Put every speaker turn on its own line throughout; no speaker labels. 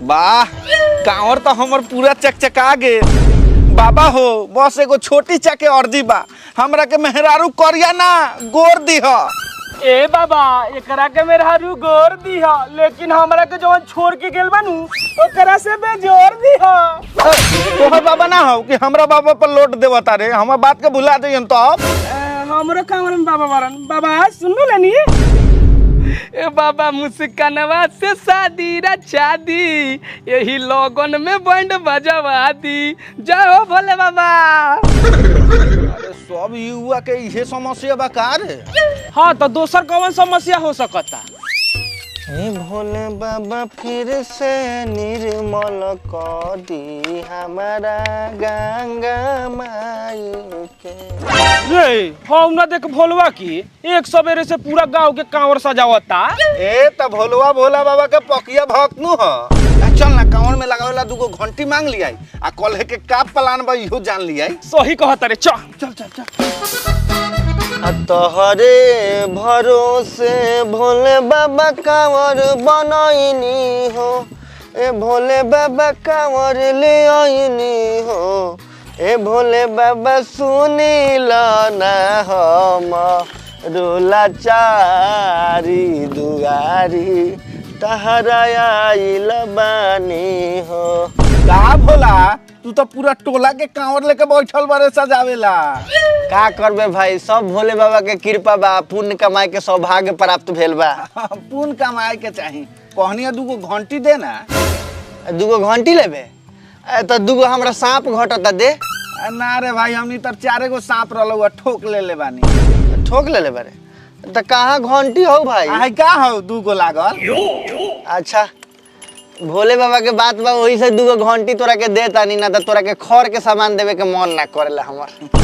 वाह कांवर तो हमर पूरा चकचका गे। बाबा हो बस एगो छोटी चाके अर्जी बा, हमरा के मेहरारू करिया ना गोर दीह।
ए बाबा एकरा के मेहरारू गोर दीह, लेकिन हमरा के जवन छोड़ के गेल बानू ओकरा से बेजोर दीह।
तोहर बाबा ना हो कि हमरा बाबा पर लोट देवता रे, हमर बात के भुला देयन तो।
हमरो कांवर में बाबा बारन। बाबा सुन लेनी ए बाबा मुस्कानवा से शादी रचा दी, यही लोगन में बैंड बजवा दी। जय हो भोले बाबा।
अरे सब युवा के इहे समस्या बा का रे?
हाँ तो दोसर कौन समस्या हो सकता?
हे भोले बाबा फिर से निर्मल कर दी हमारा गंगा माई के।
रे हम ना देख भोलवा की एक सवेरे से पूरा गांव के कांवर सजावता।
ए त भोलवा भोला बाबा के पकिया भक्त नु ह। चल ना कांवर में लगावेला दूगो घंटी मांग लियाई आ कल्हे के का प्लान बा इहो जान लियाई।
सही कहत रे, चल चल चल चल।
तोहरे भरोसे भोले बाबा कांवर बनैनी हो, ए भोले बाबा कांवर ले आईनी हो, ए भोले बाबा सुनी ना हम रोला चारी दुआरी तहरा आइल बानी हो।
का भोला तू तो पूरा टोला के कांवर लेके बैठल बारे सजावेला।
का करबे भाई, सब भोले बाबा के कृपा बा, पुण्य कमाए के सौभाग्य प्राप्त भेल बा।
पुण्य कमाए के चाही, कहनिया दूगो घंटी दे ना।
दूगो घंटी लेबे तो दूगो हमरा सांप घटता दे।
ना रे भाई हमनी तर 4 गो सांप रहलो ठोक ले बानी।
ठोक ले बारे तो कहाँ घंटी हो भाई?
आई का हो दूगो लागल।
अच्छा भोले बाबा के बात बा, वही से दूगो घंटी तोरा के दे तानी, ना तो तोरा के खर के सामान देवे के मन ना करेला हमर।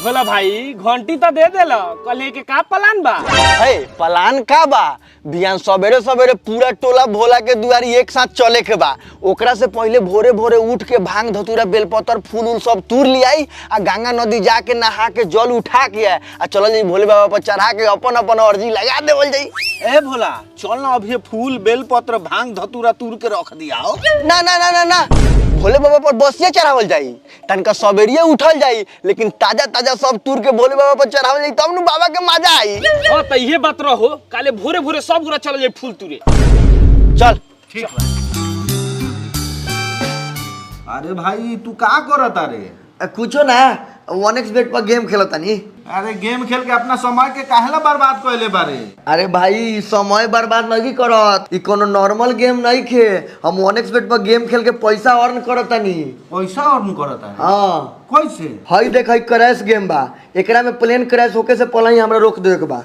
भोला भाई घंटी तो दे देला, कल के का प्लान बा?
है प्लान का बा? बिहान सवेरे सवेरे पूरा टोला भोला के दुआरी एक साथ चले के बा। ओकरा से पहले भोरे भोरे उठ के भांग धतूरा बेलपत्र फूल उल सब तूर लियाई आ गंगा नदी जाके नहा के जल उठा के आ चल जाई भोले बाबा पर चढ़ा के अपन अपन अर्जी लगा देवल जाई।
ए भोला चल ना अभी फूल बेलपत्र भांग धतूरा तूर के रख दियाओ।
ना ना ना ना ना भोले बाबा पर बसिया चढ़ावल जाई, तनका सवेरिये उठल जाई, लेकिन ताजा ताजा सब तूर के भोले बाबा पर चढ़ावल जाई, तब नु बाबा के मजा आई।
हां त इहे बात रहो, काले भोरे भोरे सब गोरा चल जाई फूल तुरे।
चल
ठीक बा। अरे भाई तू का करता रे?
कुछो ना, 1xbet पर गेम खेलता नी।
अरे गेम खेल के अपना समय के काहेला बर्बाद कइले बारे?
अरे भाई समय बर्बाद नहीं करत, ई कोनो नॉर्मल गेम नहीं खे। हम 1xbet पर गेम खेल के पैसा अर्न करता नी।
पैसा अर्न करता है?
हाँ
कैसे?
हई देख, हई क्रैश गेम बा, एकरा में प्लेन क्रैश होके से पहले ही हमरा रोक देवे के बा।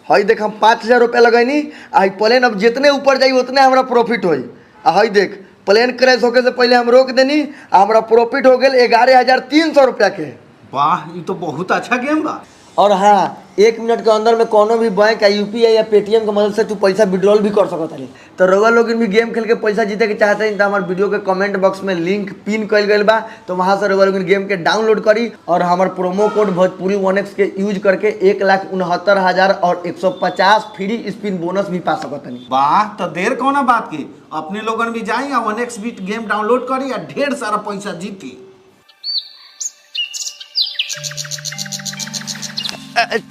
हई देख हम 5000 रुपया लगैनी, आ प्लेन अब जितने ऊपर जाई उतने हमरा प्रॉफिट होई। आ हई देख प्लेन क्रैश होके से पहले हम रोक देनी, हमरा प्रॉफिट हो गेल 11300 रुपया के।
वाह ये तो बहुत अच्छा गेम बा।
और हाँ 1 मिनट के अंदर में कोनो भी बैंक या यूपीआई या पेटीएम के मदद से तू पैसा विड्रॉल भी कर सकत है। तो रउआ लोग भी गेम खेल के पैसा जीते के चाहते हैं तो हमारे वीडियो के कमेंट बॉक्स में लिंक पिन कल गई बा, तो वहां से रउआ लोग गेम के डाउनलोड करी और हमारे प्रोमो कोड भोजपुरी 1x के यूज करके 1,69,000 और 150 फ्री स्पिन बोनस भी पा सकत है।
वाह तो देर कौन बात की, अपने लोगन भी जाई या 1xbet गेम डाउनलोड करी या ढेर सारा पैसा जीती।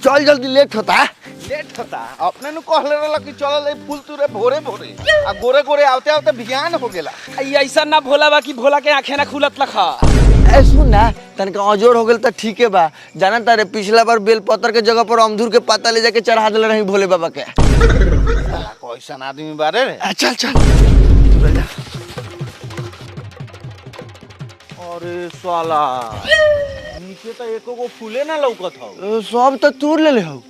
चल जल्दी, लेट होता है।
लेट होता अपने नु कहले रहल कि चल ले फूल तुरे भोरे भोरे आ गोरे गोरे आवते आवते बिहान हो गेला।
ऐसा ना भोला बा कि भोला के आंखें ना खुलत लखा।
ए सुन ना, तनका अजोड़ हो गेल त ठीक है बा। जाना तारे पिछला बार बेलपत्र के जगह पर अमदूर के पत्ता ले जाके चढ़ा देले रही भोले बाबा के।
कैसा आदमी बारे रे?
चल चल।
अरे साला नीचे तो एको गो फूले ना लौकत हो।
सब तो तूर ले हो।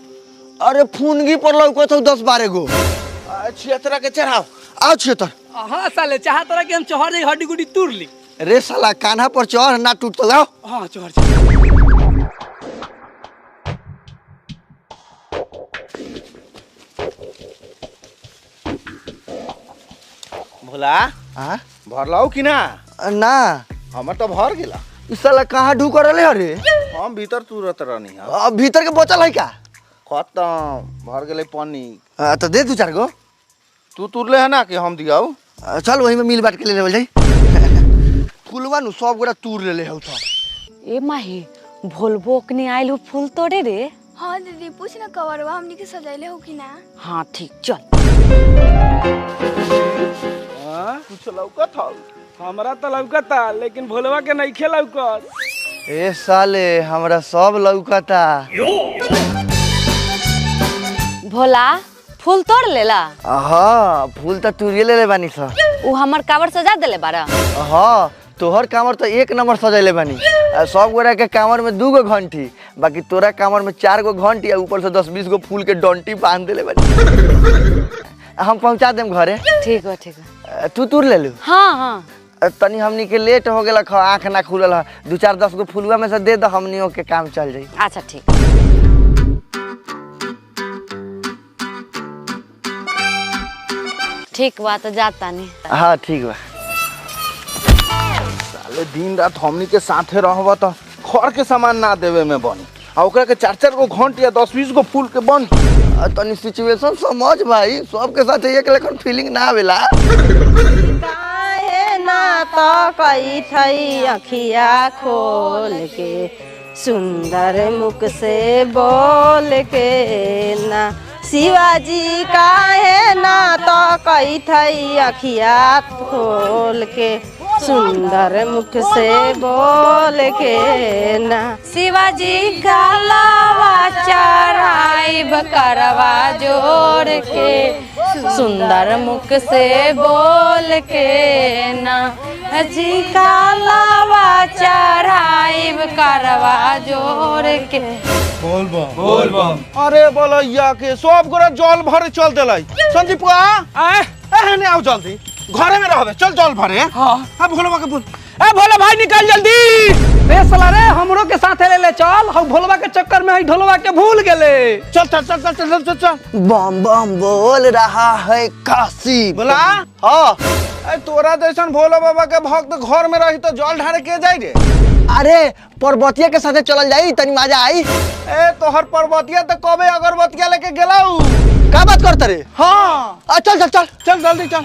अरे फूनगी पर लौकत हो 10-12 गो।
छियतरा के चढ़ाओ।
आओ छियतर।
हां साले चाहत रहा कि हम चढ़ जाई हड्डी गुड्डी तूर ली।
रे साला कान्हा पर चढ़ ना टूट तो आओ।
हां चढ़।
भोला
हां
भरलाओ कि ना?
ना
हमर तो भर गेला।
इस साला कहाँ ढूक रहले अरे?
हम भीतर तुरत रहनी है।
अब भीतर के बोतल है का?
खत्म भर गेले पानी।
तो दे 2-4 गो।
तू तुरले है ना कि हम दियाऊ?
चल वही में मिल बांट के ले लेवल जाई फुलवा नु सब गोरा तूर ले ले हौ था।
ए माही भोलबो ओकनी आइल हो फूल तोड़े रे।
हाँ दीदी पूछ ना कवरवा हमनी के सजाइले हो कि ना।
हाँ ठीक चल।
कुछ लौकत हो हमरा तो लौकता लेकिन भोलवा के नहीं खे लौकत।
ए साले हमरा सब लौकता।
भोला फूल तोड़ लेला।
हाँ फूल तो तूरिए ले ले बानी सा।
उ हमर कावर सजा देले बारा।
हाँ तोहर कांवर तो एक नंबर सजैले बानी। सब गोरा के कांवर में 2 गो घंटी बाकी तोरा कांवर में 4 गो घंटी आ ऊपर से 10-20 गो फूल के डंटी बांध देले बानी। हम पहुंचा देम घरे।
ठीक है।
तू तूर ले लू।
हाँ हाँ
तनी हमनी के लेट हो गेल आँख ना खुलल है 2-4-10 गो फुलवा में से दे दो हमनियों के काम चल जाई।
अच्छा ठीक। ठीक बा तो जाता नहीं।
हाँ ठीक बा।
साले दिन रात हमनी के साथे रहबा तो घर के सामान ना देवे में बनी आ ओकरा के 4-4 गो घंटी या 10-20 गो फूल के बनी।
तनी सिचुएशन समझ भाई सबके साथ एक लेखन फीलिंग ना आवेला।
काहे ना तो कई थई अखिया खोल के सुंदर मुख से बोल के ना शिवाजी काहे ना तो कई थई अखिया खोल के सुंदर मुख से बोल के ना शिवाजी गलावा चढ़ाइब करवा जोड़ के सुंदर मुख से बोल के ना जी गलावा चढ़ाइब करवा जोड़ के।
बोल बम अरे बोलैया के सब गोरा जल भरे चल देलै। संदीपुआ एहने आओ जल्दी घरे में रहबे चल जल भरे। हां भोलवा के बोल।
ए भोला भाई निकल जल्दी। रे साला रे हमरो के साथ ले चल। हम भोलवा के चक्कर में ही ढोलवा के भूल गेले।
चल चल चल चल चल चल चल।
बम बम बोल रहा है काशी।
बोला
हाँ
ए तोरा जैसन भोला बाबा के भक्त घर में रही तो जल ढारे के जाई रे।
अरे पर्वतिया के साथे चलल जाई तनी मजा आई।
ए तोहर पर्वतिया तो कबे अगरबत्तिया लेके गेलाऊ।
का बात करत रे।
हाँ
चल चल चल
चल जल्दी चल।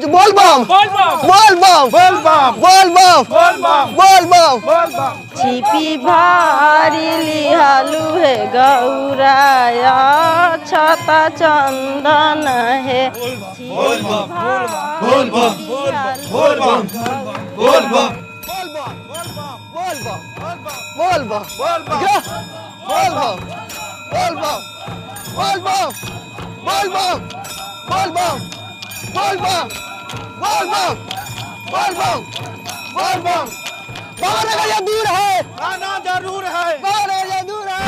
बोल बम बोल बम
बोल बम
बोल बम
बोल बम
बोल बम
बोल बम।
छिपी भारी लिहालू है गौराया छता चंदन है
बोल बम बोल बम बोल बम बोल बम
बोल बम बोल बम बोल बम बोल बम बोल बम बोल बम बोल बम बोल बम बोल बम बोल बम बोल बम। बहुत अगर दूर है
आना जरूर है।
बहुत अगर दूर है।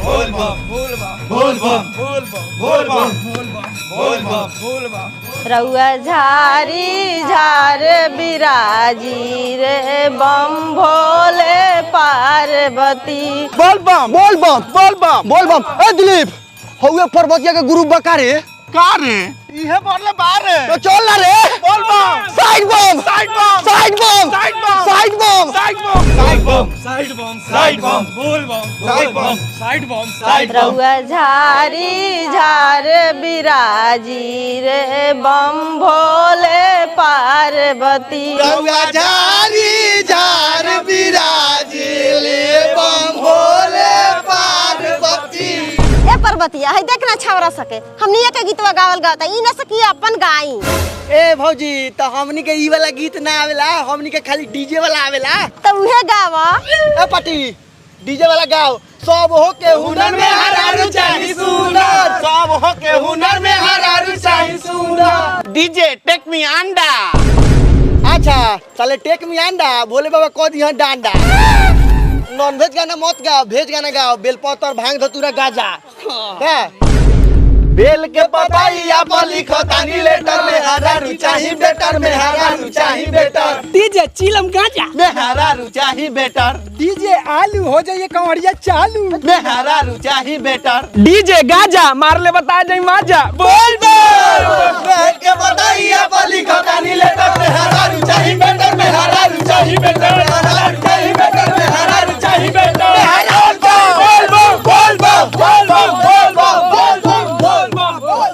बोल बम बोल बम बोल बम बोल बम बोल बम बोल बम बोल बम।
रउआ झारी झार बिराजी रे बम भोले पार्वती।
बोल बम
बोल बम
बोल बम
बोल बम। ए दिलीप हउए पर्वतिया के गुरु बका रे।
का रे इहे बोलले बारे
तो चल ना रे।
बोल बम
साइड बम
साइड बम
साइड बम
साइड बम
साइड बम
साइड बम साइड बम साइड बम बोल बम साइड बम साइड बम साइड बम।
रउआ झारी झार बिराजी रे बम भोले पार्वती।
रउआ झारी झार बिराजिले बम भोले पार्वती।
ए पर्वतिया है देखना छावरा सके हमनी के गीतवा गावल गाता ई न सकी अपन गाई।
ए भौजी तो हमनी के ई वाला गीत ना आवेला हमनी के खाली डीजे वाला आवेला।
तो उहे गावा।
ए पाटी डीजे वाला गाओ। सब हो के हुनर में हरारू चाही सुंदर
सब हो के हुनर में हरारू चाही सुंदर। डीजे टेक मी अंडा।
अच्छा चले टेक मी अंडा भोले बाबा कह दिया डांडा। नॉन वेज गाना मत गाओ वेज गाना गाओ बेलपत्र भांग धतूरा गाजा। क्या
बेल के पतैया पर लिखो तानी लेटर में हरारू चाही बेटर में हरारू चाही बेटर
डीजे चिलम गाजा
में हरारू चाही बेटर
डीजे आलू हो जाइए कंवरिया चालू
में हरारू चाही बेटर
डीजे गाजा मार ले बता जाई माजा
बोल बोल। बेल के पतैया पर लिखो तानी लेटर में हरारू चाही बेटर में हरारू चाही बेटर में हरारू चाही बेटर में हरारू चाही बेटर बोल बोल बोल बोल बोल बोल बोल बोल बोल बोल बोल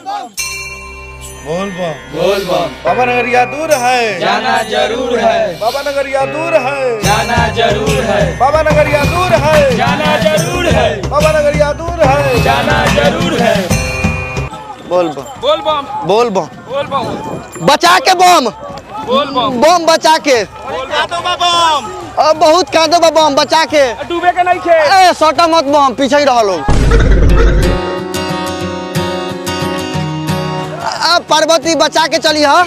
बोल बोल बम
बाबा नगरिया दूर है,
जाना जरूर है,
बाबा नगरिया दूर है,
जाना जरूर है,
बाबा नगरिया दूर है,
जाना जरूर है,
बाबा नगरिया दूर है,
जाना जरूर है।
बोल बम
बोल बम
बोल बम
बोल बम
बचा के बम
बोल बम
बम बचा के अब बहुत कांदो बा बम बचा के
डूबे के नहीं खे
ए सटा मत बम पीछे ही रह लोग अब पार्वती बचा के चली हा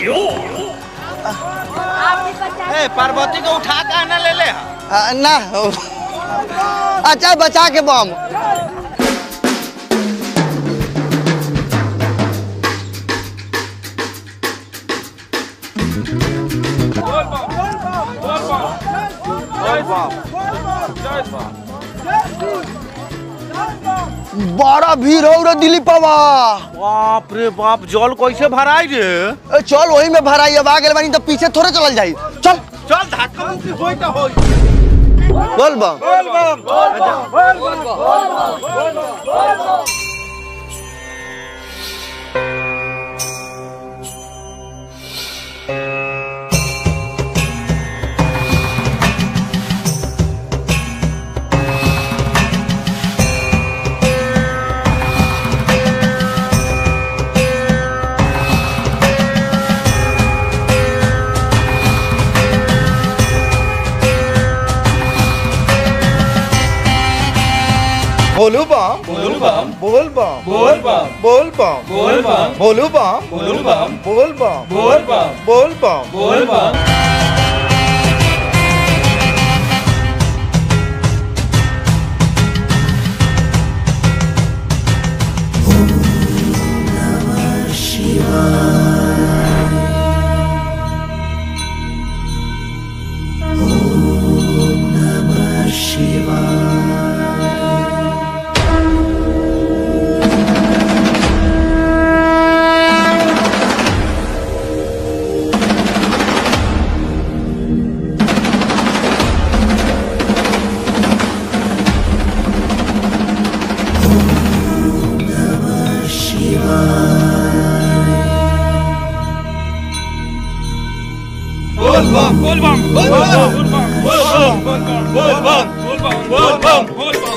पार्वती को उठा के आना ले ले।
ना अच्छा बचा के बम बड़ा भीड़ हो रे दिलीप बाबा।
बाप रे बाप, जल कैसे भराई रे?
ए, चल वही में भराई अब आ गेल बानी तो पीछे थोड़े चल जाई। चल
चल धक्का मुक्की होई त होई।
बोल बम
बोल बम बोलू बम
बोल बम
बोल बम
बोल बम
बोल बम
बोल बम
बोलू बम
बोल बम
बोल बम
बोल बम
बोल बम
बोल बम। बोल बम बोल बम बोल बम बोल बम बोल बम बोल बम बोल बम बोल बम।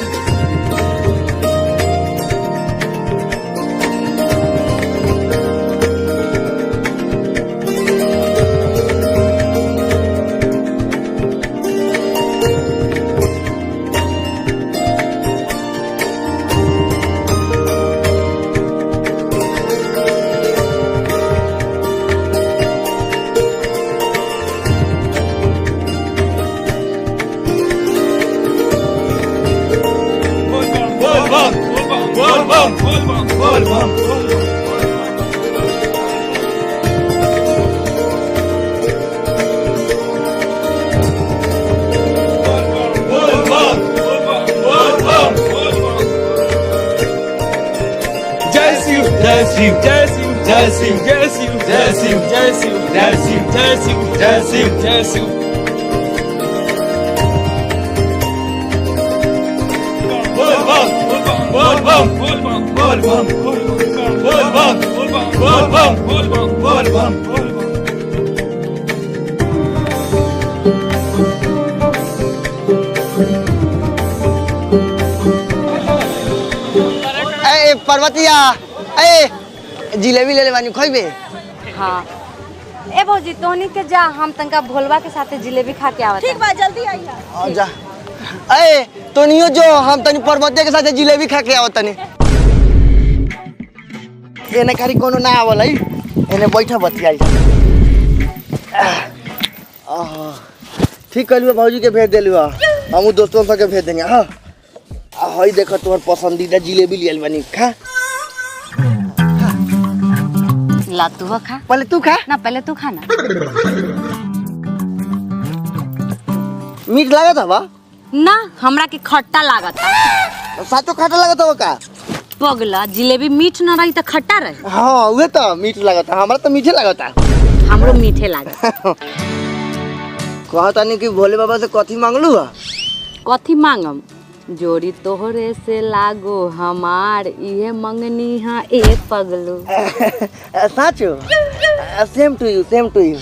जय शिव जय शिव जय शिव जय शिव जय शिव जय शिव जय शिव जय शिव जय शिव जय शिव जय शिव। बोल बम बोल बम बोल बम बोल बम बोल बम बोल बम बोल बम बोल बम बोल बम बोल बम।
ए पार्वतिया ए जिलेबी ले ले बानी खइबे।
हाँ ए भौजी तोहनी के जा हम तनका भोलवा के साथे जिलेबी खा के आवत।
ठीक बा जल्दी आइए।
आ जा ए तोनियो जो हम तनी पर्वतिया के साथे जिलेबी खा के आवत तनी। एने कारी कोनो ना आवल है एने बैठा बतियाई जा। ठीक कइलु भौजी के भेज देलु हमहू दोस्तों सब के भेज देंगे। हां हई देखो तोहर पसंदीदा जिलेबी लियल बानी खा।
ला तू खा।
पहले तू खा
ना पहले तू खा ना।
मीठ लागत हवा
ना हमरा के खट्टा लागता।
सातो खट्टा लागत हवा का
पगला जिलेबी मीठ ना रही तो खट्टा रहे।
हाँ उहे तो मीठ लागत हमरा तो मीठे लागत
हमरो मीठे लागे।
कहता नहीं कि भोले बाबा से कथी मांगलू है
कथी मांगम जोड़ी तोहरे से लागो हमार इहे मंगनी हा ए पगलू।
साचो सेम टू यू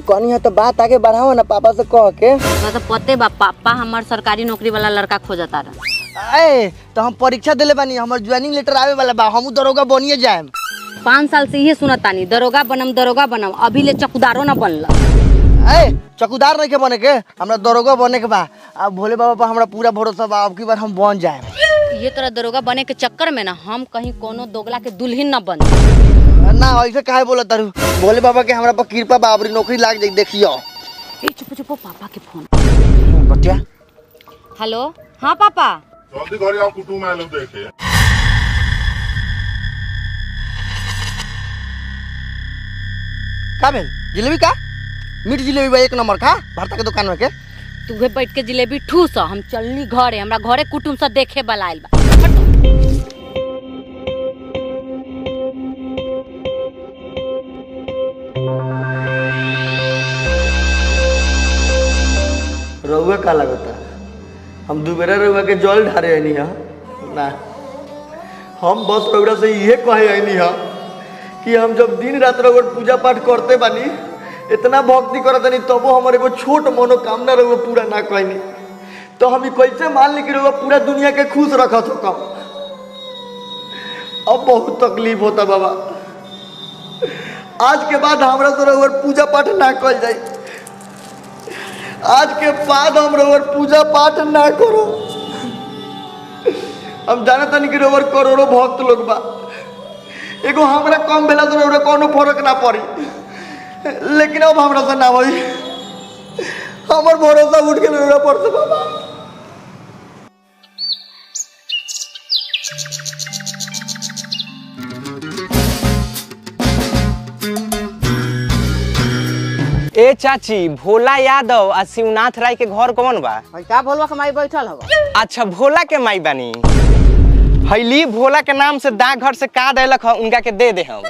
कौन है तो बात आगे बढ़ाओ ना पापा से कह के।
तो पते बा पापा हमार सरकारी नौकरी वाला लड़का खोजता रहा।
ए तो हम परीक्षा देले बानी, हमर ज्वाइनिंग लेटर आवे वाला बा, हमहू दरोगा बनिए जाएम।
5 साल से ये सुनतानी दरोगा बनम अभी ले चौकीदारो न बनला।
ए चौकीदार नहीं के बने के, हमरा दरोगा बने के बा। अब भोले बाबा पर हमरा पूरा भरोसा बा, अब की बार हम बन जाएम।
ये तरह दरोगा बने के चक्कर में ना हम कहीं कोनो दोगला के दुल्हन न बन।
ना ऐसे काहे बोलत तारू, भोले बाबा के हमरा पर कृपा बा, अबरी नौकरी लाग जाई देखियो।
ए चुप पापा के फोन।
बटिया
हेलो हाँ पापा
जल्दी घर आओ, कुटुम आए लोग देखे।
का भेल जिलेबी का मीठ जिलेबी बा 1 नंबर का भरता के दुकान में के।
तुहे बैठ के जिलेबी ठूस हम चलनी घरे, हमरा घरे कुटुम से देखे बलाइल बा।
रउआ का लगता हम दुबेरा रउआ के जल ढारे आनी है ना, हम बस रउआ से ये कहे आनी है कि हम जब दिन रात रउआ पूजा पाठ करते बानी, इतना भक्ति करत नहीं, तबो हमारे को छोट मनोकामना रउआ पूरा ना कहनी, तो हम कैसे मान ली कि रउआ पूरा दुनिया के खुश रखत हो कम। अब बहुत तकलीफ होता बाबा, आज के बाद हमरा से रउआ पूजा पाठ ना कल जाए, आज के बाद हम रउआ पूजा पाठ ना करो। हम जाने तनी कि रउआ करोड़ों भक्त लोग बा, एगो हमरा कम भेला तो रउआ कोनो फर्क ना पड़ी, लेकिन अब हमरा से ना होई, हमर भरोसा उठ गेल रउआ पर से बाबा।
ए चाची, भोला यादव आ शिवनाथ राय के घर कौन बा?
का भोलवा के माई बैठल हवा?
अच्छा भोला के माई बानी। हैली भोला के नाम से डाक घर से का देलक ह उनका के दे दे हम।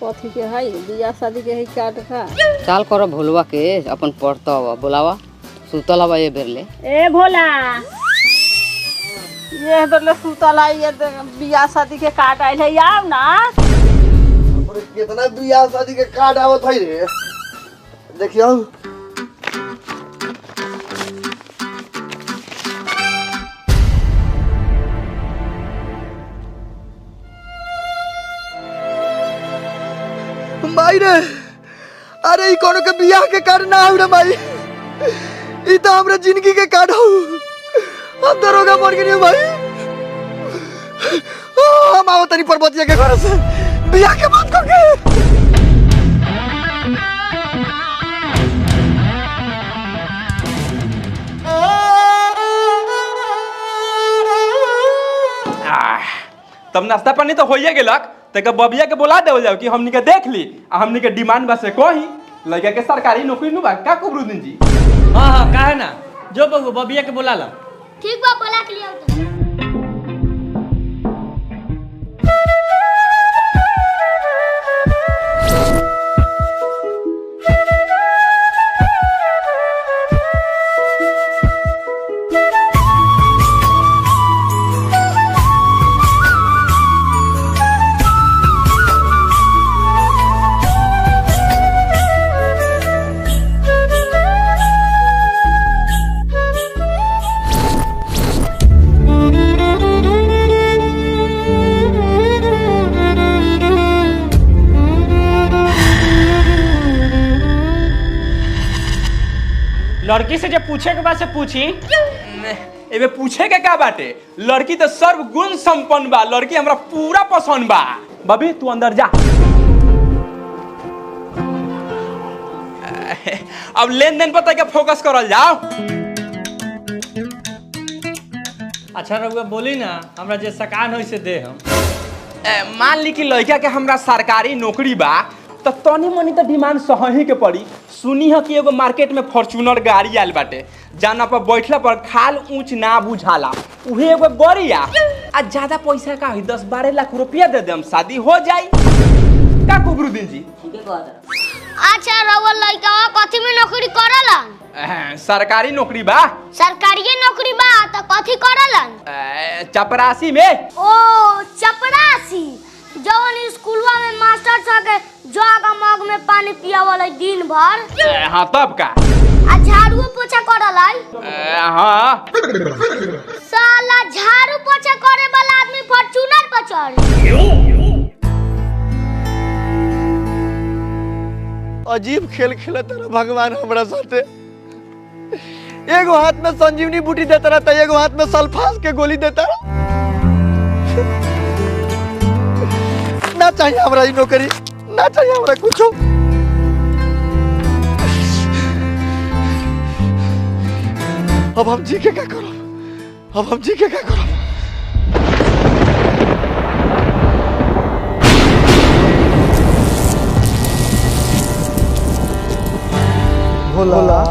कथी के है बियाह शादी के है काट का?
चाल करो भोलवा के अपन पढ़ता हुआ बोलावा सुतल हवा ये बेरले।
ए भोला ये दरले सुतल है, ये बियाह शादी के काट आइल है, आओ ना।
कितना बियाह शादी के कार्ड आवत है रे, देखियो। माई रे, अरे ई कोनो के बियाह के कार्ड ना हो रे माई, ई तो हमरा जिंदगी के कार्ड हो। हम दरोगा बन गए भाई, हम आओ तनी पर्वतिया के घर से बियाह के बात करके।
तब नाश्ता पानी तो होइए गेलक, तक बबिया के बोला देवल जाओ कि हमनी के देख ली आ हमनी के डिमांड बा से कोही लड़का के सरकारी नौकरी नु बा का कुबरुद्दीन जी।
हां काहे ना, जो बबू बबिया के बोला ला।
ठीक बा, बोला के लिया।
लड़की से जब पूछे के बाद से पूछी।
एबे पूछे के का बाटे, लड़की तो सर्व गुण संपन्न बा, लड़की हमरा पूरा पसंद बा। बबी तू अंदर जा। अब लेन देन पर तक फोकस करल जाओ।
अच्छा रउआ बोली ना, हमरा जे सकान होई से दे हम।
मान ली कि लड़का के हमरा सरकारी नौकरी बा, तो तनी मनी तो डिमांड सही के पड़ी। सुनी है कि एगो मार्केट में फॉर्च्यूनर गाड़ी आयल बाटे, जाना पर बैठला पर खाल ऊंच ना बुझाला, उहे एगो बढ़िया आ ज्यादा पैसा का है 10-12 लाख रुपया दे देम, शादी हो जाई। का कुबरुद्दीन जी?
अच्छा रउआ लइका कथी में नौकरी करलन?
सरकारी नौकरी बा।
सरकारी नौकरी बा त कथी करलन?
चपरासी में।
ओ चपरासी, जवन स्कूलवा में पानी पियावल दिन भर।
हाँ तब का
आ झाड़ू पोछा करल
हाँ
साला झाड़ू पोछा करे वाला आदमी फॉर्च्यूनर पर चढ़।
अजीब खेल खेलत रहा भगवान हमरा साथे। एगो हाथ में संजीवनी बूटी देता रहा, एगो हाथ में सल्फास के गोली देता रहा। ना चाहिए हमरा ई नौकरी, ना चाहिए हमरा कुछो। अब हम जी के क्या करो, अब हम जी के क्या करो। भोला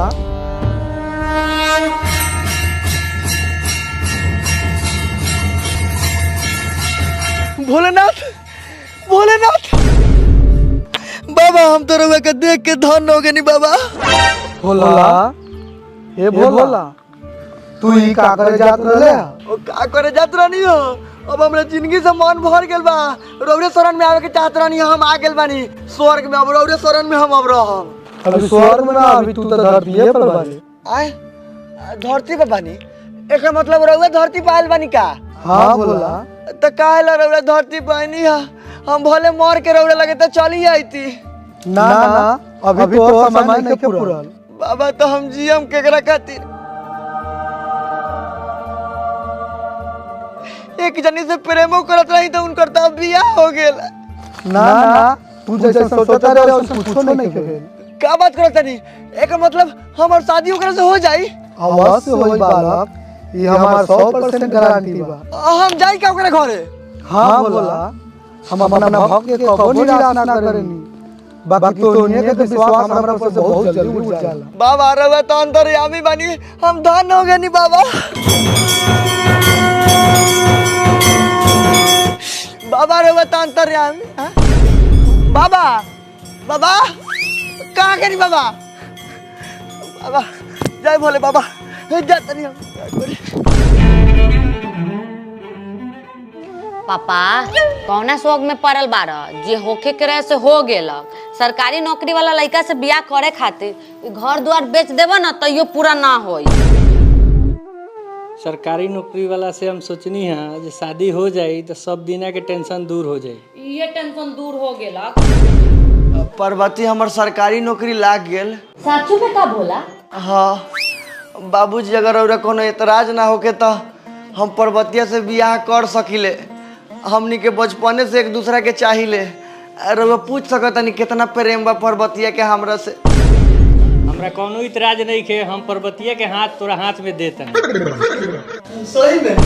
भोलेनाथ भोलेनाथ बाबा, हम तो रउआ के देख के धन हो गए नी बाबा।
भोला हे भोला, तू ही का करे जात रहले?
ओ का करे जात रहनी हो? अब हमरा जिंदगी से मन भर गेल बा। रउरे शरण में आवे के चाहत रहनी, हम आ गेल बानी स्वर्ग में। अब रउरे शरण में हम अब रहम।
अभी स्वर्ग में ना, अभी तू तो धरती पर बानी।
आए धरती पे बानी? एकर मतलब रउआ धरती पे आइल बानी का?
हाँ भोला।
तो काहेला रउआ धरती पे आइनी है? हम भले मर के रउआ लगे तो चली आईती।
ना ना, अभी तो समय नहीं पूरल।
बाबा तो हम जियम केकरा खातिर? एक जनी से प्रेमो करत रही तो उनकर तो बियाह हो गेल।
ना ना, तू जैसे सोचता रहे वैसे कुछो नहीं भेल।
क्या बात करत तनी? एक मतलब हमार शादी ओकरा से हो जाई?
अवश्य होई बालक, ये हमार 100% गारंटी बा।
हम जाई का ओकरा घरे?
हाँ भोला, हम अपना भक्त के कबो निराश ना करेनी। बाकी तो इन्हें के विश्वास हमरा पर से बहुत जल्दी उठ जाला।
बाबा रउआ तो अंतर्यामी बानी, हम धन हो गए नी बाबा। बाबा रउआ तो अंतर्यामी। बाबा बाबा कहाँ गए नी बाबा? बाबा जय भोले बाबा, जाते नहीं हम।
पापा कौना शौक में पड़ल बार जे होखे के रहे से हो गेलक। सरकारी नौकरी वाला लड़का से बियाह करे खातिर घर द्वार बेच देबो ना तैयो पूरा ना होई।
सरकारी नौकरी वाला से हम सोचनी है जे शादी हो जाई तो सब दिना के टेंशन दूर हो जाई।
ये टेंशन दूर हो गेलक।
पार्वती हमर सरकारी नौकरी लाग गेल।
साचू में का बोला?
हाँ बाबूजी, अगर और कोनो एतराज ना होके तो हम पर्वतिया से बियाह कर सकिले। हमनी के बचपने से एक दूसरा के चाहिए। और वो पूछ सकतनी कितना प्रेम बा पर्वतिया के हमरा से?
हमरा कोनो इतराज नहीं के, हम पर्वतिया के हाथ तोरा हाथ में देते हैं।
सही में?